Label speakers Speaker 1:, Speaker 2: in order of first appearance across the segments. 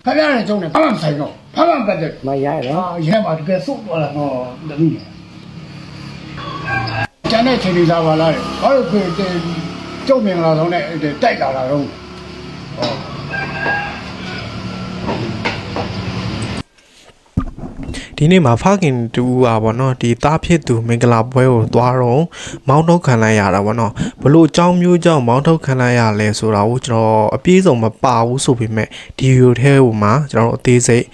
Speaker 1: ဖပြတဲ့ကျုံနဲ့ဘာမှမဆိုင်တော့ဘာမှမပတ်သက်
Speaker 2: မရရ
Speaker 1: ရဲမှာတကယ်စုပ်သွားတာဟောတမိကျန်တဲ့ချိန်လေးစားပါလားဘာလို့ခွေကျုံမင်္ဂလာဆောင်နဲ့တိုက်လာတာတော့ဟော
Speaker 3: ဒီနေ့မှာဖခင်တူပါဗောနော်ဒီသားဖြစ်သူမင်္ဂလာပွဲကိုသွားတော့မောင်းထုတ်ခံလိုက်ရတာဗောနော်ဘလို့အကြောင်းမျိုးကြောင့်မောင်းထုတ်ခံလိုက်ရလဲဆိုတာကိုကျွန်တော်အပြေးစုံမပါဘူးဆိုပေမဲ့ဒီဗီဒီယိုထဲမှာကျွန်တော်တို့အသေးစိတ်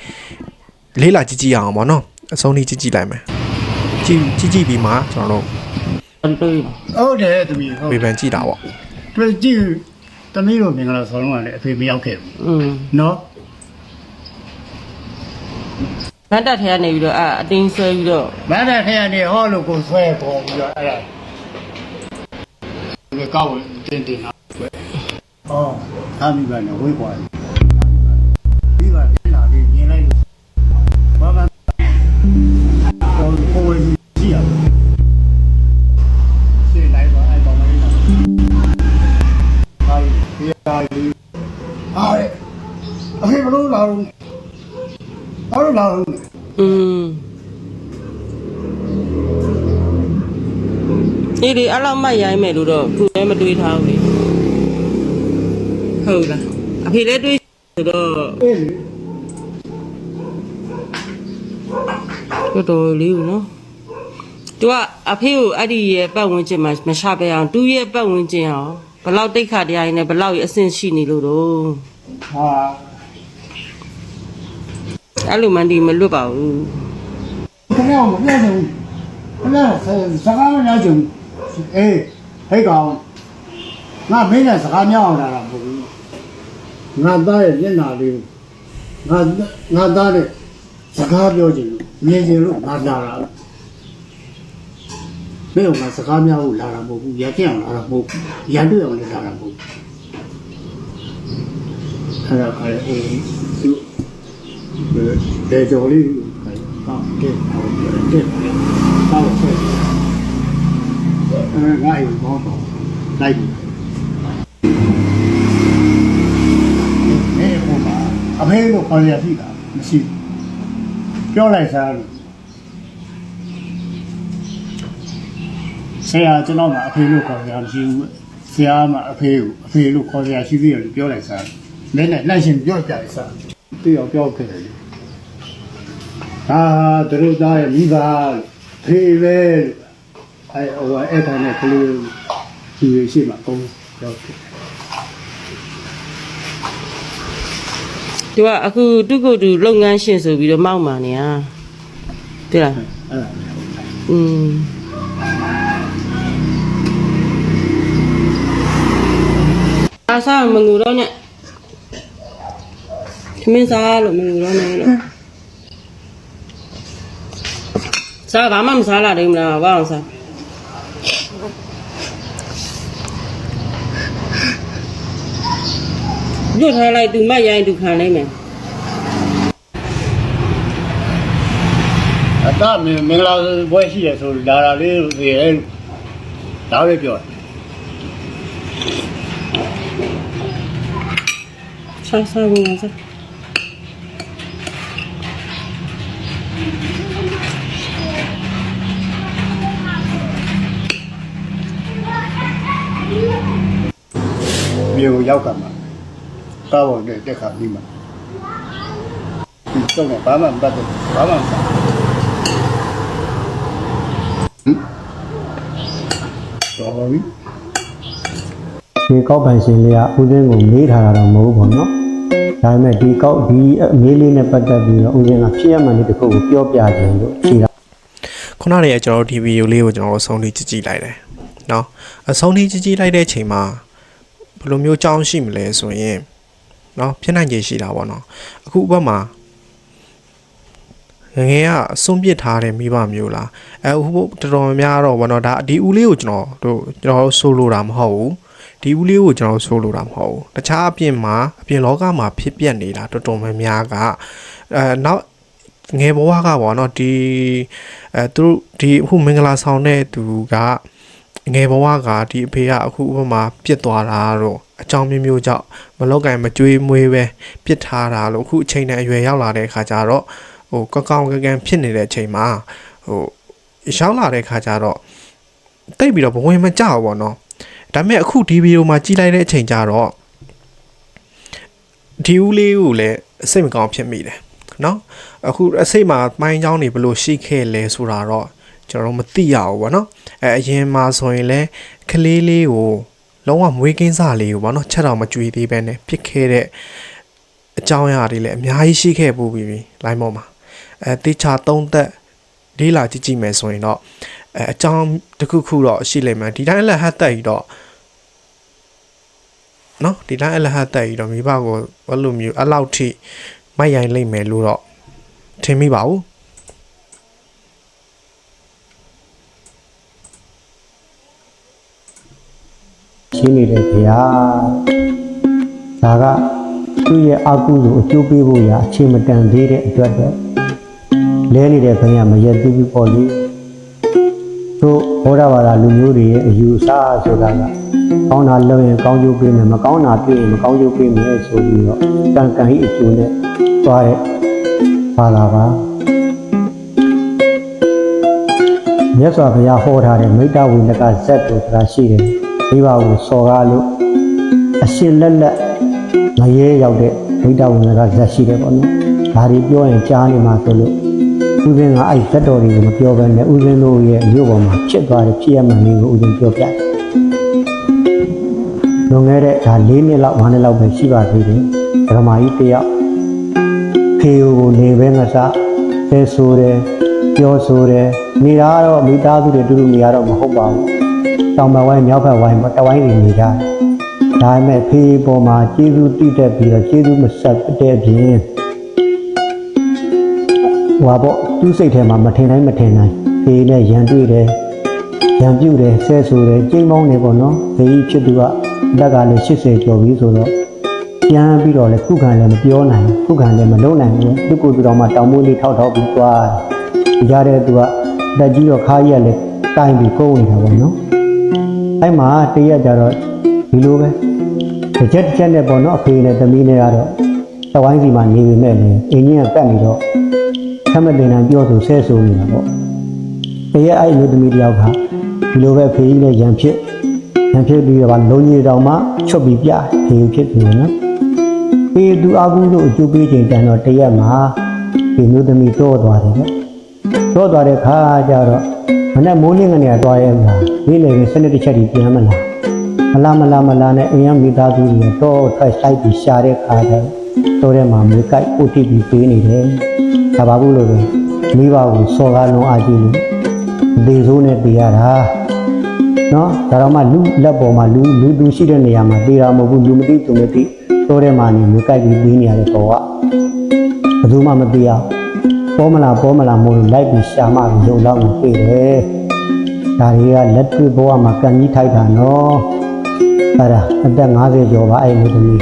Speaker 3: လေးလာကြည့်ကြည့်အောင်ဗောနော်အဆုံးထိကြည့်ကြည့်လိုက်မယ်ကြည့်ပြီးမှကျွန်တော်တို့
Speaker 1: ဟုတ်တယ်တမီးဟုတ်
Speaker 3: ဝေဖန်ကြည့်တာဗော
Speaker 1: တွေ့ကြည့်တမီးတို့မင်္ဂလာဆောင်တော့လည်းအဖေမရောက်ခဲ့ဘူးနော်
Speaker 2: မတ်တက်ထဲကနေပြီးတော့အတင်းဆွဲပြီးတော့
Speaker 1: မန္တခရနေဟောလို့ကိုဆွဲပေါ်ပြီးတော့အဲ့ဒါဒီကောက်တင်တင်လာဆွဲဩအားမိပါနဲ့ဝေးပွားပြီးပါပြန်လာပြီးမြင်လိုက်လို့ဘာမှကိုယ်ကြည့်ရရှင်းလိုက်ပါအဲ့ပေါ်မလေးဟာဒီဟာဒီဟာအဖေမလို့လာတော့ဘာလို့လာတော့
Speaker 2: အေးဒီအဲ့လောက်မှရိုင်းမယ်လို့တော့ခုလည်းမတွေးထားဘူးလေဟုတ်လားအဖေလည်းတွေးဆိုတော့
Speaker 1: အေးလေ
Speaker 2: တော်လေးဘူးနော်သူကအဖေကိုအဲ့ဒီရဲ့ပတ်ဝန်းကျင်မှာမရှာပဲအောင်သူ့ရဲ့ပတ်ဝန်းကျင်အောင်ဘလောက်တိတ်ခါတရားရင်းနဲ့ဘလောက်အဆင့်ရှိနေလို့တော့
Speaker 1: ဟာ
Speaker 2: အဲ့လိုမှန်ဒီမလွတ်ပါဘူး
Speaker 1: ခင်ဗျားမပြောဘူးခင်ဗျားစကားမပြောချင်အေးဟဲ့ကောင်ငါမင်းနဲ့စကားများအောင်လာတာမဟုတ်ဘူးငါသားရဲ့မျက်နှာလေးငါသားနဲ့စကားပြောချင်လို့မြင်ချင်လို့ငါလာတာမင်းကစကားများဖို့လာတာမဟုတ်ဘူးရကြအောင်လာတာမဟုတ်ဘူးရန်တွေ့အောင်လည်းလာတာမဟုတ်ဘူးအဲ့ဒါကလည်းအေးသူတဲ့ကြော်လေးကောင်းတယ်တဲ့ကောင်းဆွဲငါ့အိမ်ဘောတော့လိုက်ပြီဟဲ့ဟိုမှာအဖေလို့ခေါ်ရရှိတာမရှိပြောလိုက်စားလို့ဆရာကျွန်တော်ကအဖေလို့ခေါ်ရမရှိဘူးဆရာမအဖေကိုအဖေလို့ခေါ်ရရှိသေးတယ်လို့ပြောလိုက်စားမင်းနဲ့လိုက်ရှင်ပြောပြလိုက်စားသိအောင်ပြောခဲ့တယ်ဟာတို့သားရဲ့မိဘဖေးပဲအဲ့ဒါနဲ့ကလေးဒီရှိမှာကုန်ရောက်တယ်
Speaker 2: သူကအခုတုတ်ကုတ်တူလုပ်ငန်းရှင်ဆိုပြီးတော့မောက်မာနေဟာသိလား
Speaker 1: အဲ့ဒါ
Speaker 2: အားစားမငူတော့နဲ့သမင်းစားလို့မငူတော့နဲ့လို့စားဘာမှမစားလာတယ်မလားဘာအောင်စားညှို့ထားလိုက်သူမရိုင်းသူခံလိုက်မယ်
Speaker 1: အတမင်္ဂလာပွဲရှိတယ်ဆိုလာတာလေးတွေဒါပဲပြောတယ်
Speaker 2: စားစားဘူးစား
Speaker 1: မြေကိုရောက်ကမှာကားပေါ်နဲ့တက်ခါပြီးမှာဒီတော့ဘာမှမပတ်သက်ဘာမှမစားတော်ပြီ
Speaker 4: ဒီကောက်ပိုင်ရှင်လေးကဦးစင်းကိုမေးထားတာတော့မဟုတ်ဘူးပေါ့နော်ဒါပေမဲ့ဒီမေးလေးနဲ့ပတ်သက်ပြီးတော့ဦးစင်းကဖြစ်ရမှန်တဲ့တစ်ခုကိုပြောပြခြင်းလို့ဖြေတာ
Speaker 3: ခုနကတည်းကကျွန်တော်တို့ဒီဗီဒီယိုလေးကိုကျွန်တော်တို့အဆုံးထိကြည့်လိုက်တယ်နော်အဆုံးထိကြည့်လိုက်တဲ့အချိန်မှာဘယ်လိုမျိုးကြောင်းရှိမလဲဆိုရင်နော်ဖြစ်နိုင်ခြေရှိတာပေါ့နော်အခုဘက်မှာငငယ်ကအစွန့်ပစ်ထားတဲ့မိဘမျိုးလားဟိုတော်တော်များတော့ဘောနော်ဒါဒီဦးလေးကိုကျွန်တော်ဆိုလိုတာမဟုတ်ဘူးဒီဦးလေးကိုကျွန်တော်ဆိုလိုတာမဟုတ်ဘူးတခြားအပြင်လောကမှာဖြစ်ပျက်နေတာတော်တော်များများကနောက်ငယ်ဘဝကပေါ့နော်ဒီသူတို့ဒီအခုမင်္ဂလာဆောင်တဲ့သူက ငယ်ဘဝကဒီအဖေကအခုဥပမာပြစ်သွားတာတော့အကြောင်းမျိုးမျိုးကြောင့်မလောက်ကင်မကြွေးမွေးပဲပြစ်ထားတာလို့အခုအချိန်နဲ့အရွယ်ရောက်လာတဲ့ခါကျတော့ဟိုကောင်းကန်ဖြစ်နေတဲ့အချိန်မှာဟိုရောက်လာတဲ့ခါကျတော့တိတ်ပြီးတော့ဘဝင်မကြောက်ဘောနော်ဒါပေမဲ့အခုဒီဗီဒီယိုမှာကြည့်လိုက်တဲ့အချိန်ကျတော့ဒီဦးလေးကိုလည်းစိတ်မကောင်းဖြစ်မိတယ်နော်အခုအစိတ်မှာပိုင်းချောင်းနေဘလို့ရှိခဲ့လဲဆိုတာတော့ကျွန်တော်မသိရဘူးဗောနော်အရင်မှာဆိုရင်လည်းကလေးလေးကိုလုံးဝမွေးကင်းစားလေးကိုဗောနော်ချက်တော့မကြွေသေးပဲနဲ့ဖြစ်ခဲ့တဲ့အကြောင်းအရာတွေလည်းအများကြီးရှိခဲ့ပူပြီလိုင်းပေါ်မှာတေချာသုံးသက်လေးလာကြည့်မယ်ဆိုရင်တော့အကြောင်းတစ်ခုခုတော့ရှိလိမ့်မယ်ဒီတိုင်းအလဟတ်တက်ပြီးတော့နော်ဒီတိုင်းအလဟတ်တက်ပြီးတော့မိဘကိုဘယ်လိုမျိုးအလောက်ထိမိုက်ရိုင်းလိမ့်မယ်လို့တော့ထင်မိပါဘူး
Speaker 4: ရှင်းနေတယ်ခင်ဗျာဒါကသူ့ရဲ့အကုသို့အကျိုးပေးဖို့ရာအချိန်မတန်သေးတဲ့အတွက်တော့လဲနေတဲ့ခင်ဗျာမရက်သူပြီးပေါ့လေတို့ဘောဓဘာသာလူမျိုးတွေရဲ့အယူအဆဆိုတာကကောင်းတာလုပ်ရင်ကောင်းကျိုးပေးမယ်မကောင်းတာပြုရင်မကောင်းကျိုးပေးမယ်ဆိုပြီးတော့ကံကံဤအကျိုးနဲ့သွားတဲ့ဘာသာပါမြတ်စွာဘုရားဟောထားတဲ့မိတ္တဝိနကဇတ်တို့ဆိုတာရှိတယ်မိဘကိုစော်ကားလို့အရှင်လက်လက်ငရဲရောက်တဲ့မိတ္တဝိနကဇတ်ရှိတယ်ပေါ့နော်ဒါတွေပြောရင်ကြားနေမှာဆိုလို့ဦးဇင်းကအဲ့ဇတ်တော်တွေကိုမပြောဘဲနဲ့ဦးဇင်းတို့ရဲ့မြို့ပေါ်မှာဖြစ်သွားတဲ့ဖြစ်ရမှန်လေးကိုဦးဇင်းပြောပြတယ်လွန်ခဲ့တဲ့ဒါ4နှစ်လောက်5နှစ်လောက်ပဲရှိပါသေးတယ်ဓမ္မကြီးတယောက်ဖေကိုနေပဲငါစားဆဲဆိုတယ်ပြောဆိုတယ်နေတာတော့မိသားစုတွေတူတူနေရတော့မဟုတ်ပါဘူးတောင်ဘက်ဝိုင်းမြောက်ဘက်ဝိုင်းတဝိုင်းတွေနေကြတယ်ဒါပေမဲ့ဖေပေါ်မှာကျေးဇူးတည်တက်ပြီးတော့ကျေးဇူးမဆက်တဲ့အပြင်ဟွာပေါ့သူ့စိတ်ထဲမှာမထင်တိုင်းမထင်တိုင်းဖေနဲ့ရန်တွေ့တယ်ရန်ပြုတ်တယ်ဆဲဆိုတယ်ကျိန်းပေါင်းနေပေါ့နော်ဖေကြီးဖြစ်သူကလက်ကလည်း80ကျော်ပြီဆိုတော့ပြန်ပြီးတော့လည်းခုခံလည်းမပြောနိုင်ခုခံလည်းမလုပ်နိုင်ဘူးသူကိုယ်သူတော်မှတောင်မိုးလေးထောက်ပြီးသွားတယ်ကြားတဲ့သူကတက်ကြီးတော့ခါးရက်လည်းတိုင်ပြီးကိုယ်ဝင်တာပေါ့နော်အဲ့မှာတရက်ကြတော့ဒီလိုပဲတစ်ချက်နဲ့ပေါ့နော်အဖေနဲ့သမီးနဲ့ကတော့တဝိုင်းစီမှာနေပေမဲ့လည်းအင်းကြီးကကတ်နေတော့ခက်မတင်နိုင်ပြောဆိုဆဲဆိုနေတာပေါ့တရက်အဲ့လိုသမီးတယောက်ကဒီလိုပဲဖေကြီးနဲ့ရန်ဖြစ်ပြီးတော့လုံးကြီးတောင်မှချွတ်ပြီးပြဖေဖြစ်ပြီနော်ဖေသူအကူတို့အကျိုးပေးချိန်တန်တော့တရက်မှာဒီမျိုးသမီးတော့သွားတယ်တော့သွားတဲ့ခါကျတော့မနဲ့မိုးလင်းကနေသွားရဲ့မှာဒီလေကစနစ်တစ်ချက်ကြီးပြန်မလားမလားနဲ့အင်းရမိသားစုတွေတော့ထွက်ဆိုင်ပြီးရှာတဲ့ခါကျတော့ထဲမှာမြေကိုက် OTP ပေးနေတယ်ဒါပါဘူးလို့ပဲမိဘကိုစော်ကားလုံးအားကြီးလို့ဒေစိုးနဲ့ပေးရတာနော်ဒါတော့မှလူလက်ပေါ်မှာလူသူရှိတဲ့နေရာမှာပေးတာမဟုတ်ဘူးလူမသိသူမသိတော့ထဲမှာနေမြေကိုက်ပြီးပေးနေရတဲ့ပေါ်ကဘယ်သူမှမသိရပေါ်မလားမို့လို့လိုက်ပြီးရှာမှပြီးရုံလောက်ကိုပြေးတယ်ဒါတွေကလက်တွေ့ဘဝမှာကံကြီးထိုက်တာနော်အဲ့ဒါအသက်50ကျော်ပါအဲ့လိုသမီး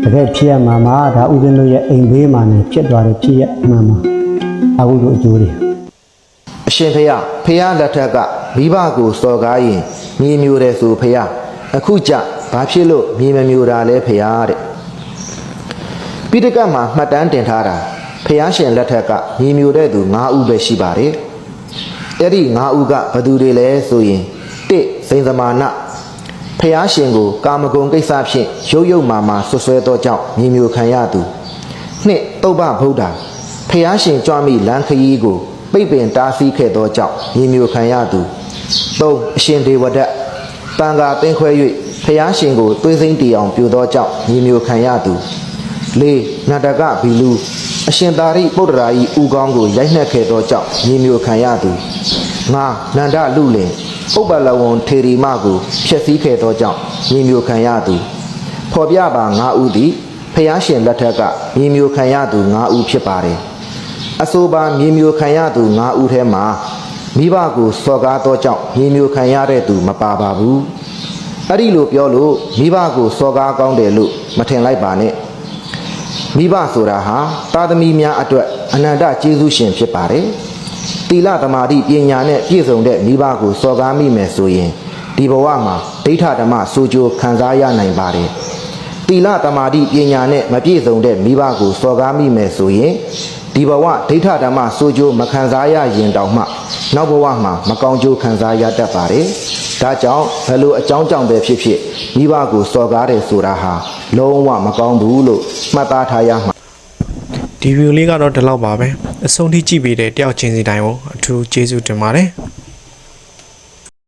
Speaker 4: တကယ်ဖြစ်ရမှာဒါဥစဉ်တို့ရဲ့အိမ်ဘေးမှာနေဖြစ်သွားတယ်ဖြစ်ရမှန်မှာအခုတို့အကျိုးတွေ
Speaker 5: အရှင်ဖေရလက်ထက်ကမိဘကိုစော်ကားရင်မြေမျိုးတယ်ဆိုဖေရအခုကြဘာဖြစ်လို့မြေမမျိုးတာလဲဖေရတဲ့ပိဋကတ်မှာမှတ်တမ်းတင်ထားတာဖျားရှင်လက်ထက်ကမြေမျိုးတဲ့သူ9ဦးပဲရှိပါတယ်အဲ့ဒီ9ဦးကဘယ်သူတွေလဲဆိုရင်1စိန်သမာနဖျားရှင်ကိုကာမဂုဏ်ကိစ္စဖြင့်ရုပ်မာဆွဆွဲသောကြောင့်မြေမျိုးခံရသူ2သုဘဗုဒ္ဓဖျားရှင်ကြွမိလမ်းခရီးကိုပိတ်ပင်တားဆီးခဲ့သောကြောင့်မြေမျိုးခံရသူ3အရှင်ဒေဝဒတ်တန်ခါသင်ခွဲ၍ဖျားရှင်ကိုသွေးစိမ့်တီအောင်ပြုသောကြောင့်မြေမျိုးခံရသူ4နန္ဒကဘီလူအရှင်သာရိပုတ္တရာ၏ဥကောင်းကိုရိုက်နှက်ခဲ့သောကြောင့်မြေမျိုးခံရသူ5နန္ဒလူလင်ပုပ္ပလဝံထေရီမကိုဖျက်ဆီးခဲ့သောကြောင့်မြေမျိုးခံရသူဖော်ပြပါ9ဦးသည်ဖျားရှင်လက်ထက်ကမြေမျိုးခံရသူ9ဦးဖြစ်ပါတယ်အဆိုပါမြေမျိုးခံရသူ9ဦးထဲမှာမိဘကိုစော်ကားသောကြောင့်မြေမျိုးခံရတဲ့သူမပါပါဘူးအဲ့ဒီလိုပြောလို့မိဘကိုစော်ကားကောင်းတယ်လို့မထင်လိုက်ပါနဲ့မိဘဆိုတာဟာသားသမီးများအတွက်အနန္တကျေးဇူးရှင်ဖြစ်ပါတယ်။သီလသမာဓိပညာနဲ့ပြည့်စုံတဲ့မိဘကိုစော်ကားမိမယ်ဆိုရင် ဒီဘဝမှာဒိဋ္ဌဓမ္မစိုးကျိုးခံစားရနိုင်ပါတယ်သီလသမာဓိပညာနဲ့မပြည့်စုံတဲ့မိဘကိုစော်ကားမိမယ်ဆိုရင်ဒီဘဝဒိဋ္ဌဓမ္မစိုးကျိုးမခံစားရရင်တောင်မှနောက်ဘဝမှာမကောင်းကျိုးခံစားရတတ်ပါတယ်ဒါကြောင့်ဘယ်လိုအကြောင်းကြောင့်ပဲဖြစ်ဖြစ်မိဘကိုစော်ကားတယ်ဆိုတာဟာလုံးဝမကောင်းဘူးလို့မှတ်သားထားရမှာ
Speaker 3: ဒီဗီဒီယိုလေးကတော့ဒီလောက်ပါပဲအဆုံးထိကြည့်ပေးတဲ့တယောက်ချင်းစီတိုင်းကိုအထူးကျေးဇူးတင်ပါတယ်